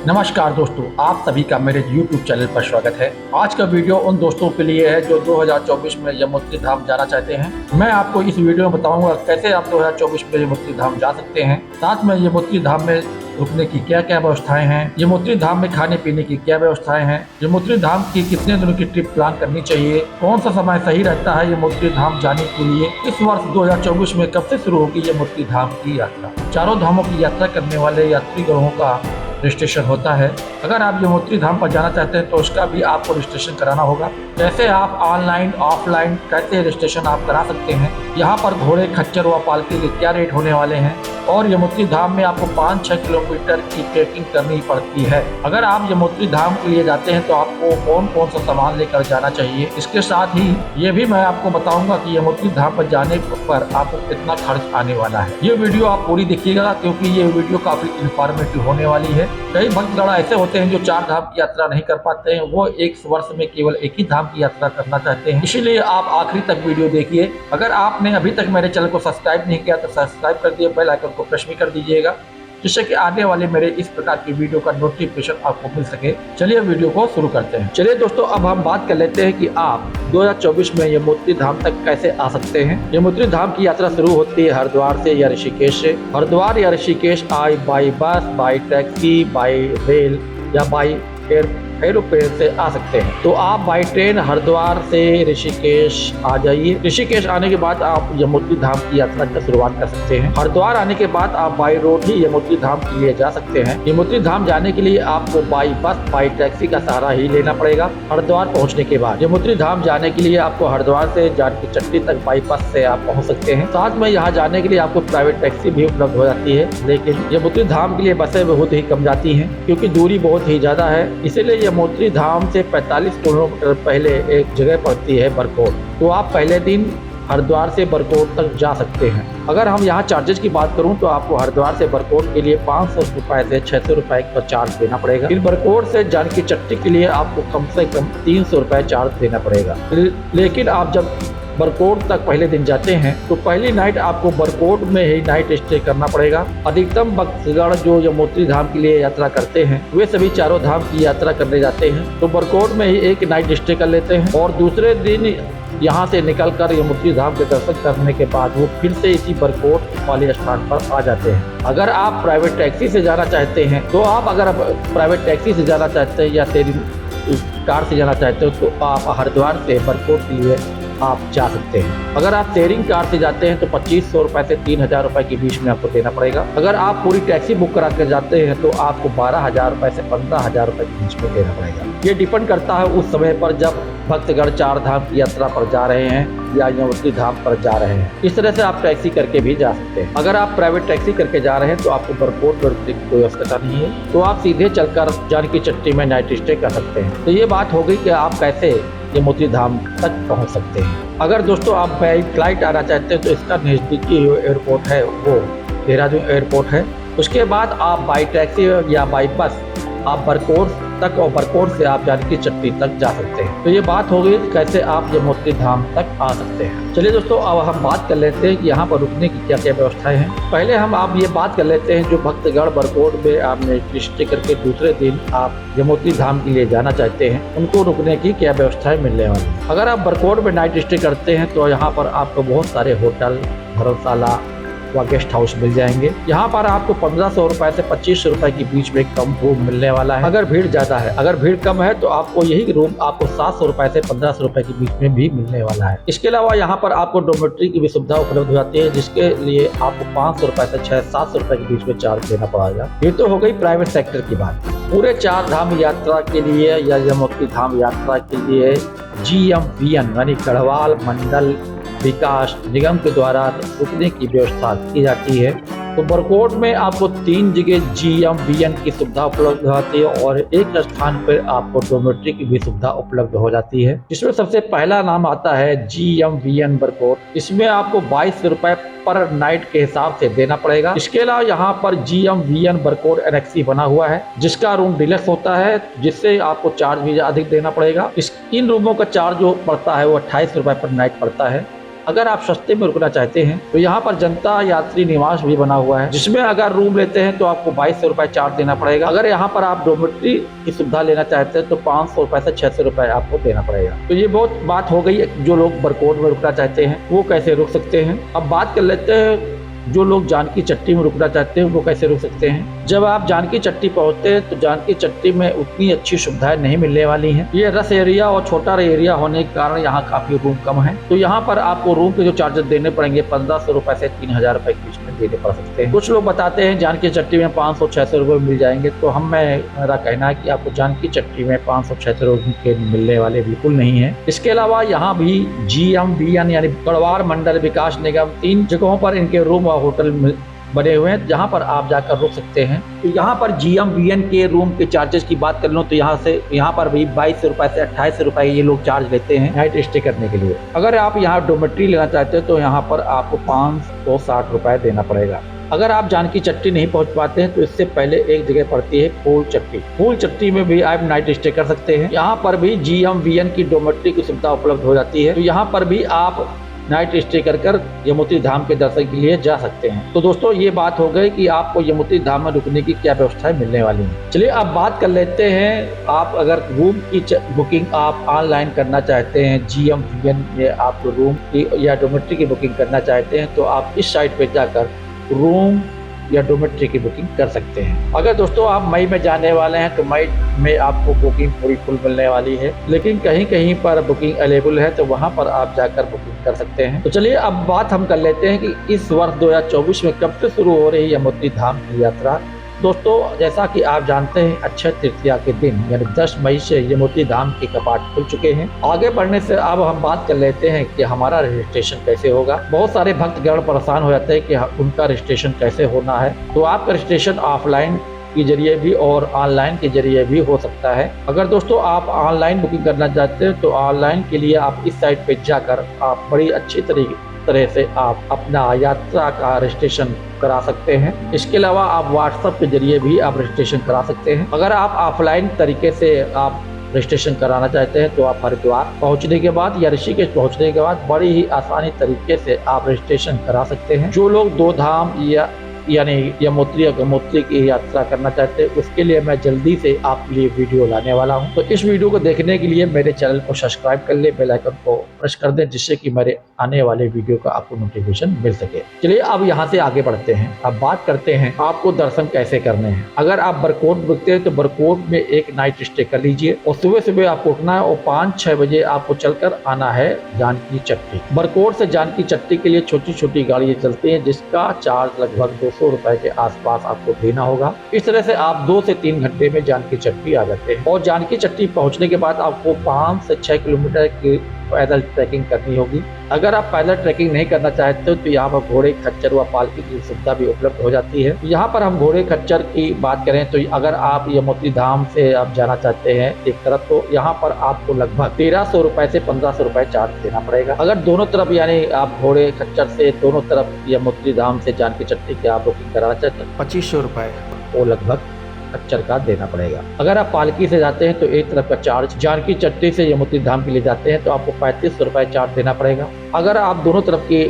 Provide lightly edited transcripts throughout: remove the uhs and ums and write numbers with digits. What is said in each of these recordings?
नमस्कार दोस्तों, आप सभी का मेरे YouTube चैनल पर स्वागत है। आज का वीडियो उन दोस्तों के लिए है जो 2024 में यमुनोत्री धाम जाना चाहते हैं। मैं आपको इस वीडियो में बताऊंगा कैसे आप 2024 में यमुनोत्री धाम जा सकते हैं। साथ में यमुनोत्री धाम में रुकने की क्या क्या व्यवस्थाएं हैं, यमुनोत्री धाम में खाने पीने की क्या व्यवस्थाएं हैं, यमुनोत्री धाम की कितने दिनों की ट्रिप प्लान करनी चाहिए, कौन सा समय सही रहता है यमुनोत्री धाम जाने के लिए, इस वर्ष 2024 में कब से शुरू होगी यमुनोत्री धाम की यात्रा। चारों धामों की यात्रा करने वाले यात्री ग्रोहों का रजिस्ट्रेशन होता है। अगर आप यमुनोत्री धाम पर जाना चाहते हैं तो उसका भी आपको रजिस्ट्रेशन कराना होगा। कैसे आप ऑनलाइन ऑफलाइन कैसे रजिस्ट्रेशन आप करा सकते हैं, यहाँ पर घोड़े खच्चर व पालकी के क्या रेट होने वाले हैं, और यमुनोत्री धाम में आपको 5-6 किलोमीटर की ट्रैकिंग करनी पड़ती है। अगर आप यमुनोत्री धाम के लिए जाते हैं तो आपको कौन कौन सा सामान लेकर जाना चाहिए, इसके साथ ही ये भी मैं आपको बताऊंगा कि यमुनोत्री धाम पर जाने पर आपको कितना खर्च आने वाला है। ये वीडियो आप पूरी देखिएगा क्योंकि ये वीडियो काफी इंफॉर्मेटिव होने वाली है। कई भक्तगण ऐसे होते हैं जो 4 धाम की यात्रा नहीं कर पाते हैं, वो एक वर्ष में केवल एक ही धाम की यात्रा करना चाहते हैं। इसीलिए आप आखिरी तक वीडियो देखिए। अगर आपने अभी तक मेरे चैनल को सब्सक्राइब नहीं किया तो सब्सक्राइब कर दिए, बेल आइकन को प्रेस भी कर दीजिएगा जिससे कि आने वाले मेरे इस प्रकार की वीडियो का नोटिफिकेशन आपको मिल सके। चलिए वीडियो को शुरू करते हैं। चलिए दोस्तों, अब हम बात कर लेते हैं कि आप 2024 में यमुनोत्री धाम तक कैसे आ सकते हैं। यमुनोत्री धाम की यात्रा शुरू होती है हरिद्वार से या ऋषिकेश से। हरिद्वार या Rishikesh by bus, by taxi, by rail या बाई एरोप्लेन से आ सकते हैं। तो आप बाई ट्रेन हरिद्वार से ऋषिकेश आ जाइए। ऋषिकेश आने के बाद आप यमुनोत्री धाम की यात्रा की शुरुआत कर सकते हैं। हरिद्वार आने के बाद आप बाई रोड ही यमुनोत्री धाम के लिए जा सकते हैं। यमुनोत्री धाम जाने के लिए आपको बाई बस, बाई टैक्सी का सहारा ही लेना पड़ेगा। हरिद्वार पहुंचने के बाद यमुनोत्री धाम जाने के लिए आपको हरिद्वार से जानकी चट्टी तक बाई बस से आप पहुँच सकते हैं। साथ में यहाँ जाने के लिए आपको प्राइवेट टैक्सी भी उपलब्ध हो जाती है, लेकिन यमुनोत्री धाम के लिए बसें बहुत ही कम जाती है क्योंकि दूरी बहुत ही ज्यादा है। इसीलिए यमुनोत्री धाम से 45 किलोमीटर पहले एक जगह पड़ती है बरकोट, तो आप पहले दिन हरिद्वार से बरकोट तक जा सकते हैं। अगर हम यहाँ चार्जेस की बात करूँ तो आपको हरिद्वार से बरकोट के लिए 500 रुपए से 600 रुपए का चार्ज देना पड़ेगा। फिर बरकोट से जानकी चट्टी के लिए आपको कम से कम 300 रुपए चार्ज देना पड़ेगा। लेकिन आप जब बरकोट तक पहले दिन जाते हैं तो पहली नाइट आपको बरकोट में ही नाइट स्टे करना पड़ेगा। अधिकतम भक्तगण जो यमुनोत्री धाम के लिए यात्रा करते हैं वे सभी चारों धाम की यात्रा करने जाते हैं तो बरकोट में ही एक नाइट स्टे कर लेते हैं और दूसरे दिन यहाँ से निकलकर यमुनोत्री धाम के दर्शन करने के बाद वो फिर से इसी बरकोट वाले स्थान पर आ जाते हैं। अगर आप प्राइवेट टैक्सी से जाना चाहते हैं तो अगर प्राइवेट टैक्सी से जाना चाहते हैं या कार से जाना चाहते हो तो आप हरिद्वार से बरकोट के लिए आप जा सकते हैं। अगर आप शेयरिंग कार से जाते हैं तो 2500 रुपए से 3000 रुपए के बीच में आपको देना पड़ेगा। अगर आप पूरी टैक्सी बुक करा कर जाते हैं तो आपको 12,000 रुपए से 15,000 रुपए के बीच में देना पड़ेगा। ये डिपेंड करता है उस समय पर जब भक्तगण 4 धाम की यात्रा पर जा रहे हैं या यमुनोत्री धाम पर जा रहे हैं। इस तरह से आप टैक्सी करके भी जा सकते हैं। अगर आप प्राइवेट टैक्सी करके जा रहे हैं तो आपको बरकोट की कोई आवश्यकता नहीं है, तो आप सीधे चलकर जानकी चट्टी में नाइट स्टे कर सकते हैं। तो ये बात हो गई कि आप कैसे यमुनोत्री धाम तक पहुंच सकते हैं। अगर दोस्तों आप बाई फ्लाइट आना चाहते हैं तो इसका नज़दीकी जो एयरपोर्ट है वो देहरादून एयरपोर्ट है। उसके बाद आप बाई टैक्सी या बाई बस आप बरकोट तक और बरकोट से आप जानकी चट्टी तक जा सकते हैं। तो ये बात हो गई कैसे आप यमुनोत्री धाम तक आ सकते हैं। चलिए दोस्तों, अब हम बात कर लेते हैं कि यहाँ पर रुकने की क्या क्या व्यवस्थाएं हैं। पहले हम आप ये बात कर लेते हैं जो भक्तगण बरकोट में आपने स्टे करके दूसरे दिन आप यमुनोत्री धाम के लिए जाना चाहते हैं उनको रुकने की क्या व्यवस्थाएं मिलने वाली है। अगर आप बरकोट में नाइट स्टे करते हैं तो यहाँ पर आपको बहुत सारे होटल, धर्मशाला व गेस्ट हाउस मिल जाएंगे। यहाँ पर आपको 1500 रुपए से 2500 रुपए के बीच में कम रूम मिलने वाला है अगर भीड़ ज्यादा है। अगर भीड़ कम है तो आपको यही रूम आपको 700 रुपए से 1500 रुपए के बीच में भी मिलने वाला है। इसके अलावा यहाँ पर आपको डॉर्मेट्री की भी सुविधा उपलब्ध हो जाती है जिसके लिए आपको 500 रुपए से 600-700 रुपए के बीच में चार्ज देना पड़ेगा। ये तो हो गई प्राइवेट सेक्टर की बात। पूरे 4 धाम यात्रा के लिए या यमुनोत्री धाम यात्रा के लिए GMVN यानी गढ़वाल मंडल विकास निगम के द्वारा रुकने की व्यवस्था की जाती है। तो बरकोट में आपको 3 जगह GMVN की सुविधा उपलब्ध हो जाती है और एक स्थान पर आपको डॉर्मेट्री की भी सुविधा उपलब्ध हो जाती है जिसमें सबसे पहला नाम आता है GMVN बरकोट। इसमें आपको 22 रुपए पर नाइट के हिसाब से देना पड़ेगा। इसके अलावा यहाँ पर GMVN बरकोट एनेक्सी बना हुआ है जिसका रूम डिलक्स होता है जिससे आपको चार्ज भी अधिक देना पड़ेगा। इन रूमों का चार्ज जो पड़ता है वो 28 रुपए पर नाइट पड़ता है। अगर आप सस्ते में रुकना चाहते हैं तो यहाँ पर जनता यात्री निवास भी बना हुआ है, जिसमें अगर रूम लेते हैं तो आपको 2200 रुपए चार्ज देना पड़ेगा। अगर यहाँ पर आप डॉर्मेट्री की सुविधा लेना चाहते हैं तो 500 रुपए से 600 रुपए आपको देना पड़ेगा। तो ये बहुत बात हो गई। जो लोग बरकोट में रुकना चाहते हैं वो कैसे रुक सकते हैं। अब बात कर लेते हैं जो लोग जानकी चट्टी में रुकना चाहते हैं वो कैसे रुक सकते हैं। जब आप जानकी चट्टी पहुंचते हैं तो जानकी चट्टी में उतनी अच्छी सुविधाएं नहीं मिलने वाली हैं। ये रस एरिया और छोटा एरिया होने के कारण यहाँ काफी रूम कम है। तो यहाँ पर आपको रूम के जो चार्जेस देने पड़ेंगे 1500 रुपए से 3000 रुपए के बीच में देने पड़ सकते हैं। कुछ लोग बताते हैं जानकी चट्टी में 500-600 रुपए मिल जाएंगे। तो मेरा कहना है कि आपको जानकी चट्टी में 500-600 रुपए के मिलने वाले बिल्कुल नहीं है। इसके अलावा यहाँ भी GMVN यानी गढ़वाल मंडल विकास निगम 3 जगहों पर इनके रूम और होटल बने हुए हैं जहां पर आप जाकर रुक सकते हैं। तो यहाँ पर GMVN के रूम के चार्जेस की बात कर लो तो यहाँ पर भी 2200 रुपए से 2800 रुपए ये लोग चार्ज लेते हैं नाइट स्टे करने के लिए। अगर आप यहाँ डॉर्मेट्री लेना चाहते हैं तो यहाँ पर आपको 560 रुपए देना पड़ेगा। अगर आप जानकी चट्टी नहीं पहुंच पाते हैं तो इससे पहले एक जगह पड़ती है फूल चट्टी। फूल चट्टी में भी आप नाइट स्टे कर सकते हैं। यहाँ पर भी GMVN की डॉर्मेट्री की सुविधा उपलब्ध हो जाती है। तो यहाँ पर भी आप नाइट स्टे कर यमुत्री धाम के दर्शन के लिए जा सकते हैं। तो दोस्तों ये बात हो गई कि आपको यमुत्री धाम में रुकने की क्या व्यवस्थाएं मिलने वाली हैं। चलिए अब बात कर लेते हैं। आप अगर रूम की बुकिंग आप ऑनलाइन करना चाहते हैं, GMVN में आप रूम की या डॉर्मेट्री की बुकिंग करना चाहते हैं तो आप इस साइट पर जाकर रूम या डॉर्मेट्री की बुकिंग कर सकते हैं। अगर दोस्तों आप मई में जाने वाले हैं तो मई में आपको बुकिंग पूरी फुल मिलने वाली है, लेकिन कहीं कहीं पर बुकिंग अवेलेबल है तो वहां पर आप जाकर बुकिंग कर सकते हैं। तो चलिए अब बात हम कर लेते हैं कि इस वर्ष 2024 में कब से शुरू हो रही यमुत्री धाम की यात्रा। दोस्तों जैसा कि आप जानते हैं अक्षय तृतीया के दिन यानी 10 मई से यमुत्री धाम के कपाट खुल चुके हैं। आगे बढ़ने से अब हम बात कर लेते हैं कि हमारा रजिस्ट्रेशन कैसे होगा। बहुत सारे भक्तगण परेशान हो जाते हैं कि उनका रजिस्ट्रेशन कैसे होना है। तो आपका रजिस्ट्रेशन ऑफलाइन के जरिए भी और ऑनलाइन के जरिए भी हो सकता है। अगर दोस्तों आप ऑनलाइन बुकिंग करना चाहते हैं तो ऑनलाइन के लिए आप इस साइट पे जाकर आप बड़ी अच्छी तरह से आप अपना यात्रा का रजिस्ट्रेशन करा सकते हैं। इसके अलावा आप व्हाट्सएप के जरिए भी आप रजिस्ट्रेशन करा सकते हैं। अगर आप ऑफलाइन तरीके से आप रजिस्ट्रेशन कराना चाहते हैं तो आप हरिद्वार पहुंचने के बाद या ऋषिकेश पहुंचने के बाद बड़ी ही आसानी तरीके से आप रजिस्ट्रेशन करा सकते हैं। जो लोग 2 धाम यानी यमुत्री और गंगोत्री की यात्रा करना चाहते हैं उसके लिए मैं जल्दी से आपके लिए वीडियो लाने वाला हूं। तो इस वीडियो को देखने के लिए मेरे चैनल को सब्सक्राइब कर ले, बेल आइकन को प्रेस कर दें जिससे कि मेरे आने वाले वीडियो का आपको नोटिफिकेशन मिल सके। चलिए अब यहां से आगे बढ़ते हैं। अब बात करते हैं आपको दर्शन कैसे करने हैं। अगर आप बरकोट रुकते हैं तो बरकोट में एक नाइट स्टे कर लीजिए और सुबह सुबह आपको उठना है और 5-6 बजे आपको चलकर आना है जानकी चट्टी। बरकोट से जानकी चट्टी के लिए छोटी छोटी गाड़ियां चलती है जिसका चार्ज लगभग 200 रुपए के आसपास आपको देना होगा। इस तरह से आप 2 से 3 घंटे में जानकी चट्टी आ जाते हैं और जानकी चट्टी पहुंचने के बाद आपको 5 से 6 किलोमीटर की पैदल ट्रैकिंग करनी होगी। अगर आप पैदल ट्रैकिंग नहीं करना चाहते तो यहाँ पर घोड़े खच्चर व पालकी की सुविधा भी उपलब्ध हो जाती है। यहाँ पर हम घोड़े खच्चर की बात करें तो अगर आप यमुत्री धाम से आप जाना चाहते हैं एक तरफ तो यहाँ पर आपको लगभग 1300 रुपए से 1500 रुपए चार्ज देना पड़ेगा। अगर दोनों तरफ यानी आप घोड़े खच्चर से दोनों तरफ यमुत्री धाम से जानकी चट्टी की आप बुकिंग कराना चाहते हैं 2500 रुपए वो लगभग खच्चर का देना पड़ेगा। अगर आप पालकी से जाते हैं तो एक तरफ का चार्ज, जानकी चट्टी से यमुत्री धाम के लिए जाते हैं तो आपको 3500 रुपए चार्ज देना पड़ेगा। अगर आप दोनों तरफ की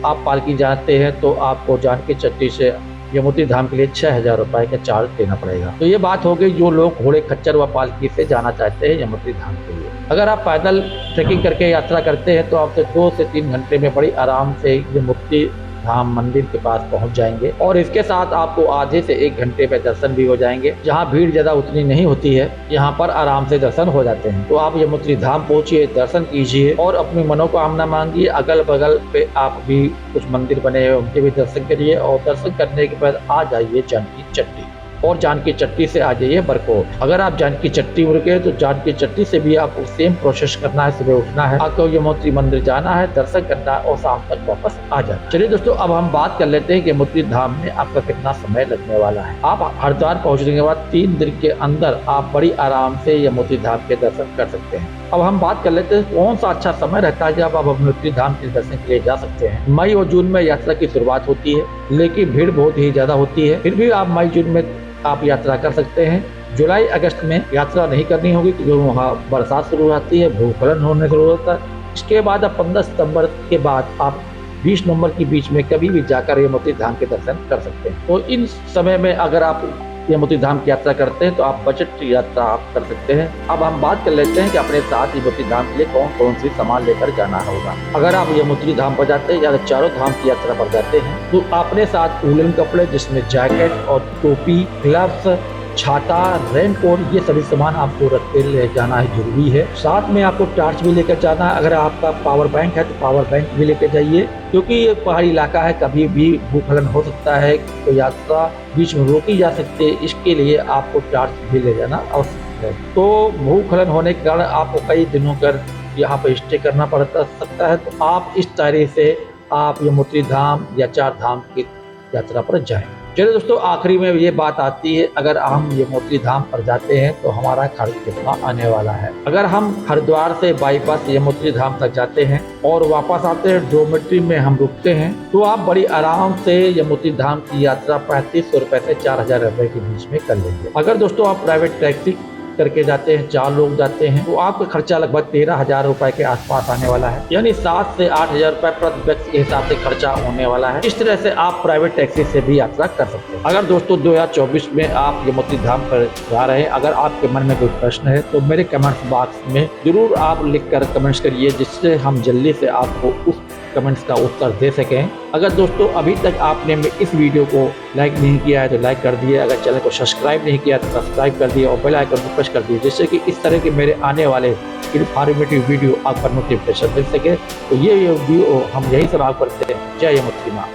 आप पालकी जाते हैं तो आपको जानकी चट्टी से यमुत्री धाम के लिए 6000 रुपए का चार्ज देना पड़ेगा। तो ये बात हो गई जो लोग घोड़े खच्चर व पालकी से जाना चाहते हैं यमुत्री धाम के लिए। अगर आप पैदल ट्रैकिंग करके यात्रा करते हैं तो आपसे 2 से 3 घंटे में बड़ी आराम से यमुत्री धाम मंदिर के पास पहुंच जाएंगे और इसके साथ आपको आधे से 1 घंटे में दर्शन भी हो जाएंगे। जहां भीड़ ज्यादा उतनी नहीं होती है यहां पर आराम से दर्शन हो जाते हैं। तो आप यमुत्री धाम पहुंचिए, दर्शन कीजिए और अपनी मनोकामना मांगिए। अगल बगल पे आप भी कुछ मंदिर बने हुए उनके भी दर्शन करिए और दर्शन करने के बाद आ जाइए जानकी चट्टी और जानकी चट्टी से आ जाइए बरकोट। अगर आप जानकी चट्टी में रुके तो जानकी चट्टी से भी आपको सेम प्रोसेस करना है। सुबह उठना है, आपको यमुत्री मंदिर जाना है, दर्शन करना है और शाम तक वापस आ जाना। चलिए दोस्तों अब हम बात कर लेते हैं कि यमुत्री धाम में आपका कितना समय लगने वाला है। आप हरिद्वार पहुंचने के बाद 3 दिन के अंदर आप बड़ी आराम से यमुत्री धाम के दर्शन कर सकते हैं। अब हम बात कर लेते हैं कौन सा अच्छा समय रहता है जब आप यमुत्री धाम के दर्शन के लिए जा सकते हैं। मई और जून में यात्रा की शुरुआत होती है लेकिन भीड़ बहुत ही ज्यादा होती है। फिर भी आप मई जून में आप यात्रा कर सकते हैं। जुलाई अगस्त में यात्रा नहीं करनी होगी क्योंकि वहाँ बरसात शुरू हो जाती है, भूस्खलन होने शुरू होता है इसके बाद आप 15 सितंबर के बाद आप 20 नवंबर के बीच में कभी भी जाकर यमुनोत्री धाम के दर्शन कर सकते हैं। तो इन समय में अगर आप यमुनोत्री धाम की यात्रा करते हैं तो आप बजट यात्रा आप कर सकते हैं। अब हम बात कर लेते हैं कि अपने साथ यमुनोत्री धाम के लिए कौन कौन सी सामान लेकर जाना होगा। अगर आप यमुनोत्री धाम पर जाते हैं या चारों धाम की यात्रा पर जाते हैं तो अपने साथ वूलन कपड़े जिसमें जैकेट और टोपी, ग्लव्स, छाता, रेनकोट, ये सभी सामान आपको रख के ले जाना है, जरूरी है। साथ में आपको टॉर्च भी लेकर जाना है। अगर आपका पावर बैंक है तो पावर बैंक भी लेकर जाइए, क्योंकि ये पहाड़ी इलाका है, कभी भी भूस्खलन हो सकता है, तो यात्रा बीच में रोकी जा सकती है। इसके लिए आपको टॉर्च भी ले जाना आवश्यक है। तो भूस्खलन होने के कारण आपको कई दिनों कर यहाँ पर स्टे करना पड़ सकता है, तो आप इस तरह से आप यमुनोत्री धाम या चार धाम की यात्रा पर जाएं। चलिए दोस्तों, आखिरी में ये बात आती है, अगर हम यमुनोत्री धाम पर जाते हैं तो हमारा खर्च कितना आने वाला है। अगर हम हरिद्वार से बाईपास यमुनोत्री धाम तक जाते हैं और वापस आते हैं, डोरमेट्री में हम रुकते हैं, तो आप बड़ी आराम से यमुनोत्री धाम की यात्रा 3500 रुपए से 4000 रुपए के बीच में कर लेंगे। अगर दोस्तों आप प्राइवेट टैक्सी करके जाते हैं, 4 लोग जाते हैं, तो आपका खर्चा लगभग 13,000 रुपए के आसपास आने वाला है, यानी 7 से 8,000 रुपए प्रति व्यक्ति के हिसाब से खर्चा होने वाला है। इस तरह से आप प्राइवेट टैक्सी से भी यात्रा कर सकते हैं। अगर दोस्तों 2024 में आप यमुनोत्री धाम पर जा रहे हैं, अगर आपके मन में कोई प्रश्न है तो मेरे कमेंट्स बॉक्स में जरूर आप लिख कर कमेंट्स करिए, जिससे हम जल्दी से आपको उस कमेंट्स का उत्तर दे सकें। अगर दोस्तों अभी तक आपने इस वीडियो को लाइक नहीं किया है तो लाइक कर दिए, अगर चैनल को सब्सक्राइब नहीं किया तो सब्सक्राइब कर दिए और बेल आइकन को प्रेस कर दिए, जिससे कि इस तरह के मेरे आने वाले इन्फॉर्मेटिव वीडियो आप पर नोटिफिकेशन मिल सके। तो ये वीडियो हम यही समाप्त करते हैं। जय यमुनोत्री माँ।